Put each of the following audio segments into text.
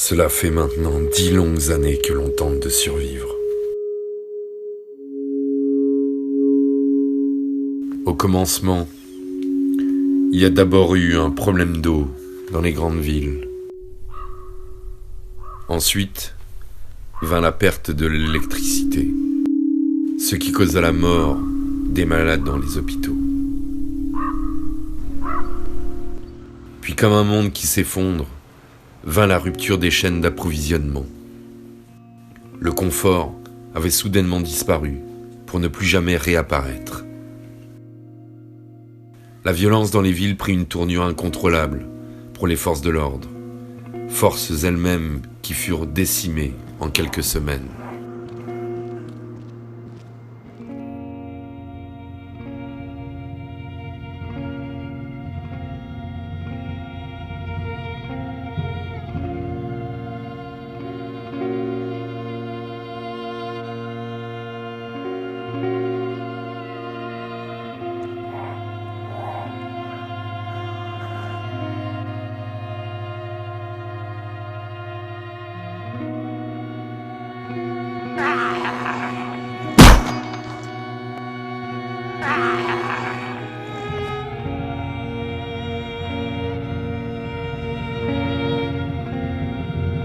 Cela fait maintenant 10 longues années que l'on tente de survivre. Au commencement, il y a d'abord eu un problème d'eau dans les grandes villes. Ensuite, vint la perte de l'électricité, ce qui causa la mort des malades dans les hôpitaux. Puis comme un monde qui s'effondre, vint la rupture des chaînes d'approvisionnement. Le confort avait soudainement disparu pour ne plus jamais réapparaître. La violence dans les villes prit une tournure incontrôlable pour les forces de l'ordre, forces elles-mêmes qui furent décimées en quelques semaines.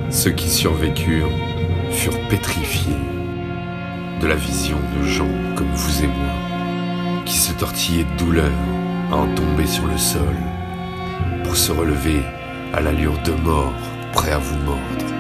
Ceux qui survécurent furent pétrifiés de la vision de gens comme vous et moi, qui se tortillaient de douleur à en tomber sur le sol, pour se relever à l'allure de mort, prêt à vous mordre.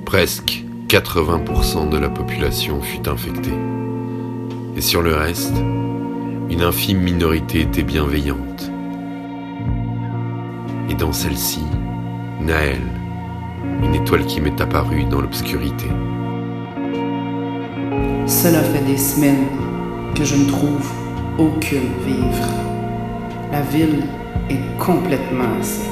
Presque 80% de la population fut infectée. Et sur le reste, une infime minorité était bienveillante. Et dans celle-ci, Naël, une étoile qui m'est apparue dans l'obscurité. Cela fait des semaines que je ne trouve aucune vivre. La ville est complètement à sec.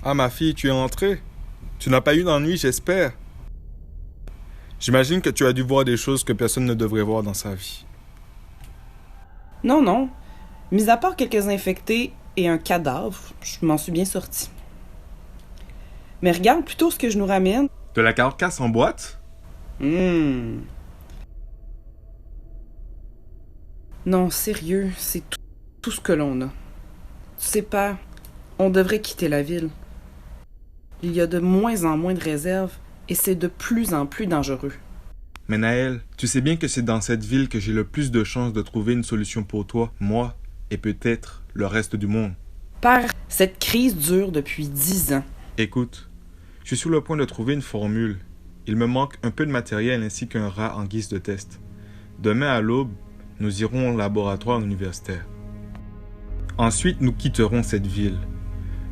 Ah, ma fille, tu es entrée? Tu n'as pas eu d'ennui, j'espère. J'imagine que tu as dû voir des choses que personne ne devrait voir dans sa vie. Non, non. Mis à part quelques infectés et un cadavre, je m'en suis bien sorti. Mais regarde plutôt ce que je nous ramène. De la carcasse en boîte? Non, sérieux, c'est tout ce que l'on a. Tu sais pas, on devrait quitter la ville. Il y a de moins en moins de réserves et c'est de plus en plus dangereux. Mais Naël, tu sais bien que c'est dans cette ville que j'ai le plus de chances de trouver une solution pour toi, moi et peut-être le reste du monde. Père, cette crise dure depuis 10 ans. Écoute, je suis sur le point de trouver une formule. Il me manque un peu de matériel ainsi qu'un rat en guise de test. Demain à l'aube, nous irons au laboratoire universitaire. Ensuite, nous quitterons cette ville.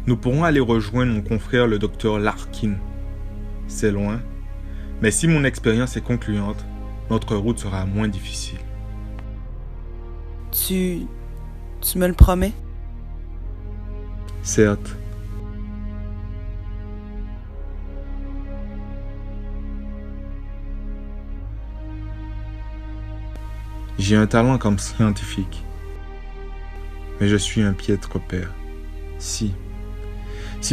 Nous pourrons aller rejoindre mon confrère le docteur Larkin. C'est loin, mais si mon expérience est concluante, notre route sera moins difficile. Tu me le promets? Certes. J'ai un talent comme scientifique, mais je suis un piètre père. Si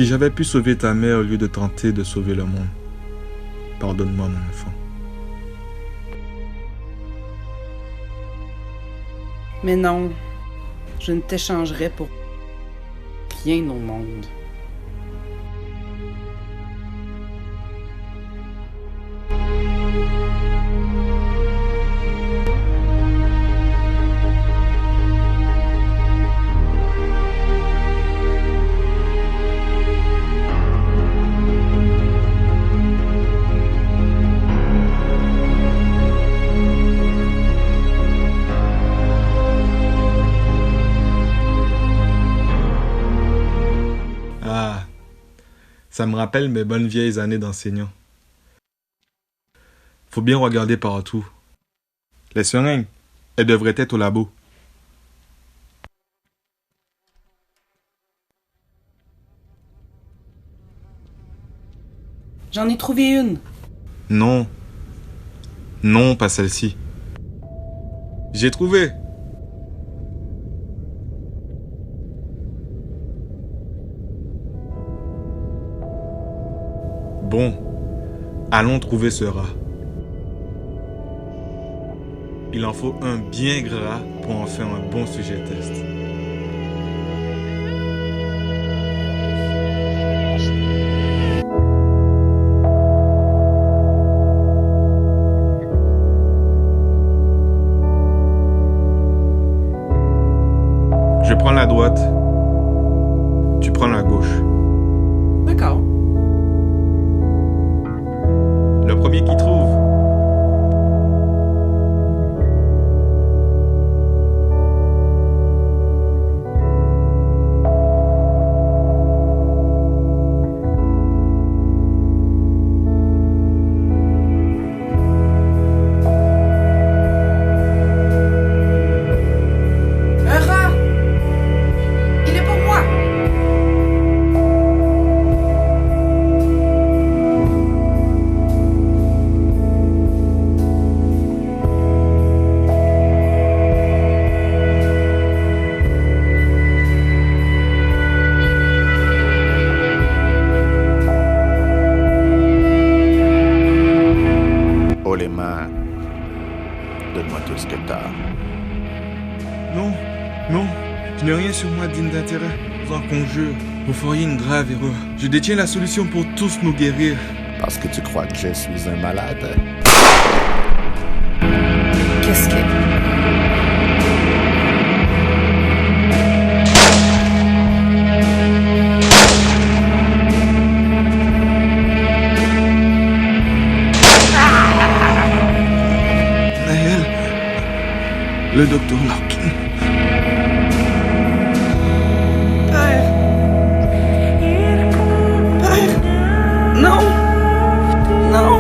j'avais pu sauver ta mère au lieu de tenter de sauver le monde, pardonne-moi mon enfant. Mais non, je ne t'échangerai pour rien au monde. Ça me rappelle mes bonnes vieilles années d'enseignant. Faut bien regarder partout. Les seringues, elles devraient être au labo. J'en ai trouvé une. Non. Non, pas celle-ci. J'ai trouvé. Bon, allons trouver ce rat. Il en faut un bien gras pour en faire un bon sujet test. Je prends la droite, tu prends la gauche. D'accord. Le premier qui trouve. Un rat! Il est pour moi! Oh les mains, donne-moi tout ce que t'as. Non, non, je n'ai rien sur moi digne d'intérêt. Je vous en conjure, vous feriez une grave erreur. Je détiens la solution pour tous nous guérir. Parce que tu crois que je suis un malade? Qu'est-ce que... Naël, le docteur Larkin. Père! Père! Non! Non!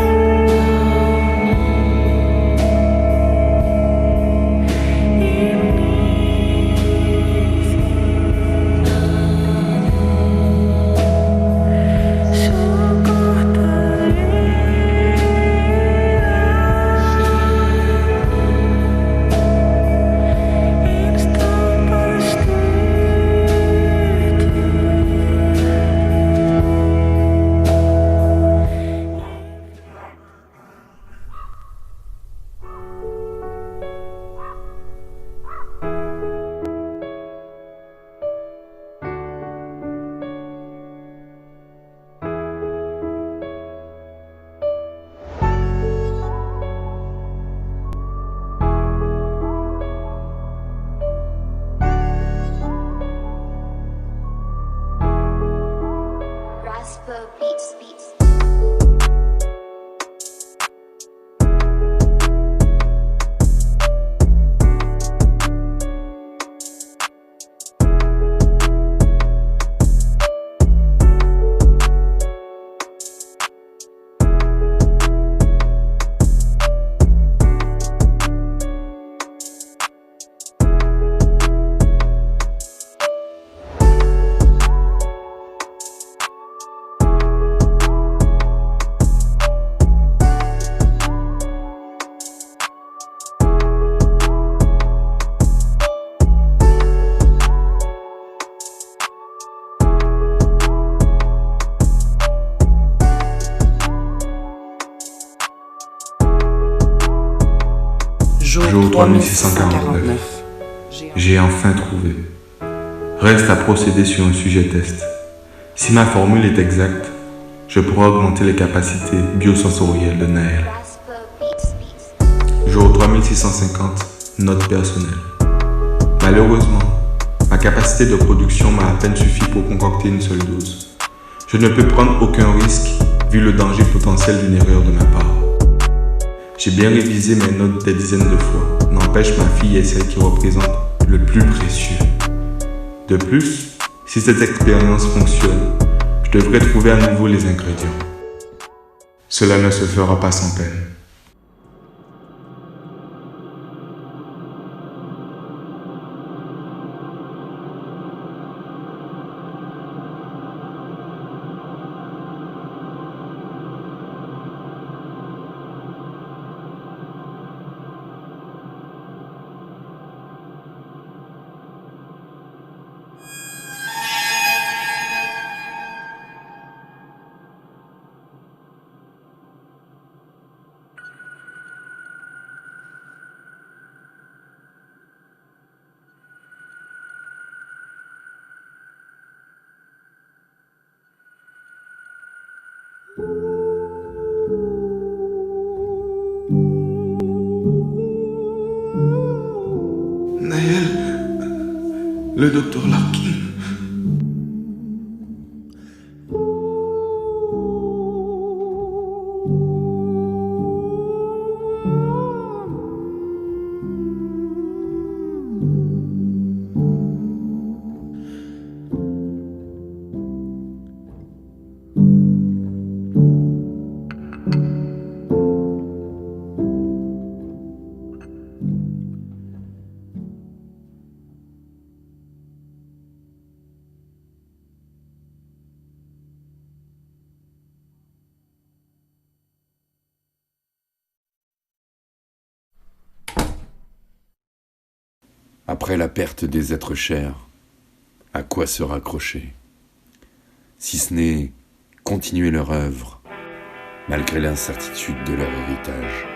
Jour 3649. J'ai enfin trouvé. Reste à procéder sur un sujet test. Si ma formule est exacte, je pourrai augmenter les capacités biosensorielles de Naël. Jour 3650, note personnelle. Malheureusement, ma capacité de production m'a à peine suffi pour concocter une seule dose. Je ne peux prendre aucun risque vu le danger potentiel d'une erreur de ma part. J'ai bien révisé mes notes des dizaines de fois. N'empêche, ma fille est celle qui représente le plus précieux. De plus, si cette expérience fonctionne, je devrais trouver à nouveau les ingrédients. Cela ne se fera pas sans peine. Naël, le docteur Larkin. Après la perte des êtres chers, à quoi se raccrocher? Si ce n'est continuer leur œuvre, malgré l'incertitude de leur héritage.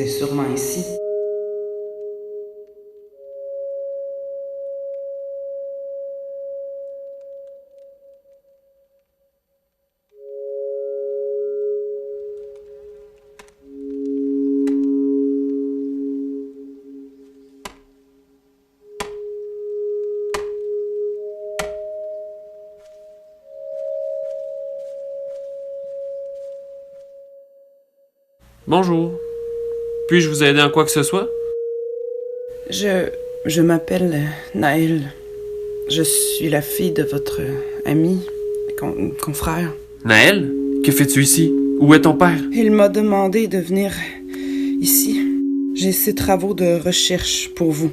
C'est sûrement ici. Bonjour. Puis-je vous aider en quoi que ce soit? Je m'appelle Naël. Je suis la fille de votre ami, confrère. Naël? Que fais-tu ici? Où est ton père? Il m'a demandé de venir ici. J'ai ces travaux de recherche pour vous.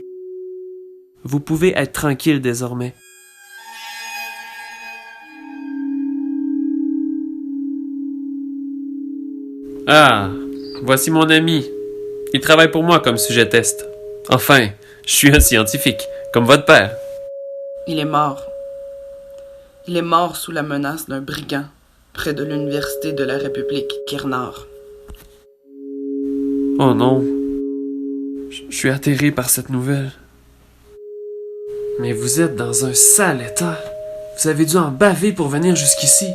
Vous pouvez être tranquille désormais. Ah, voici mon ami. Il travaille pour moi comme sujet test. Enfin, je suis un scientifique, comme votre père. Il est mort. Il est mort sous la menace d'un brigand près de l'Université de la République Kirnar. Oh non. Je suis atterré par cette nouvelle. Mais vous êtes dans un sale état. Vous avez dû en baver pour venir jusqu'ici.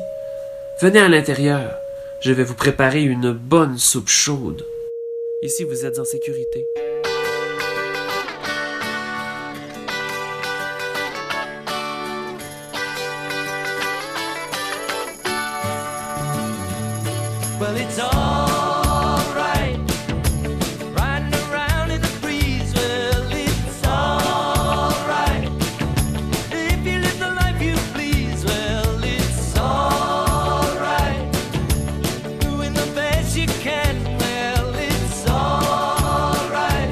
Venez à l'intérieur. Je vais vous préparer une bonne soupe chaude. Ici, vous êtes en sécurité. Well, it's all right. Riding around in the breeze. Well, it's all right. If you live the life you please. Well, it's all right. Doing the best you can. Well, it's all right.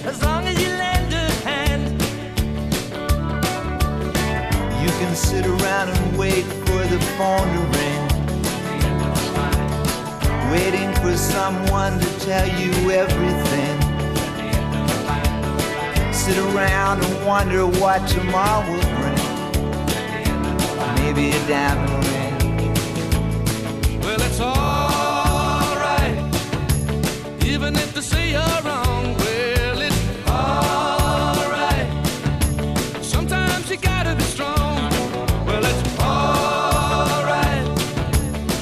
As long as you lend a hand. You can sit around and wait for the phone to ring, waiting for someone to tell you everything. Sit around and wonder what tomorrow will bring. Maybe a diamond ring. Well, it's all right. Even if they say you're wrong. Well, it's all right. Sometimes you gotta be strong. Well, it's all right.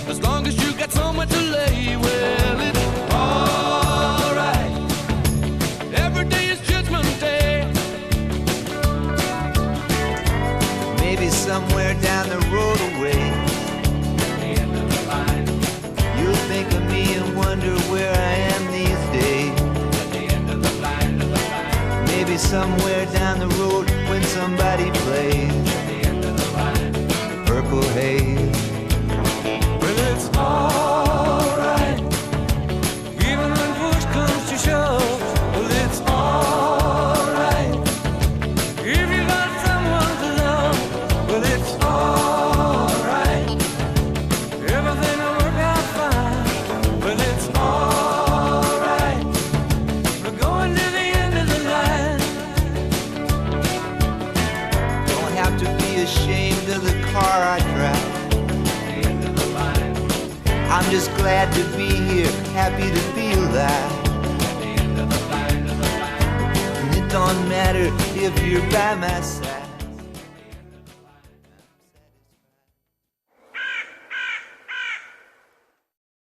As long as you got somewhere to lay. Well, it's all right. Every day is Judgment Day. Maybe somewhere down the road away, you'll think of me and wonder where I am these days. Maybe somewhere down the road when somebody plays Purple Haze. Well, it's all right. Even when push comes to shove. Well, it's all right. If you got someone to love. Well, it's all right. Everything will work out fine. Well, it's all right. We're going to the end of the line. Don't have to be ashamed of the car I drive. I'm just glad to be here, happy to be alive. And it don't matter if you're by my side.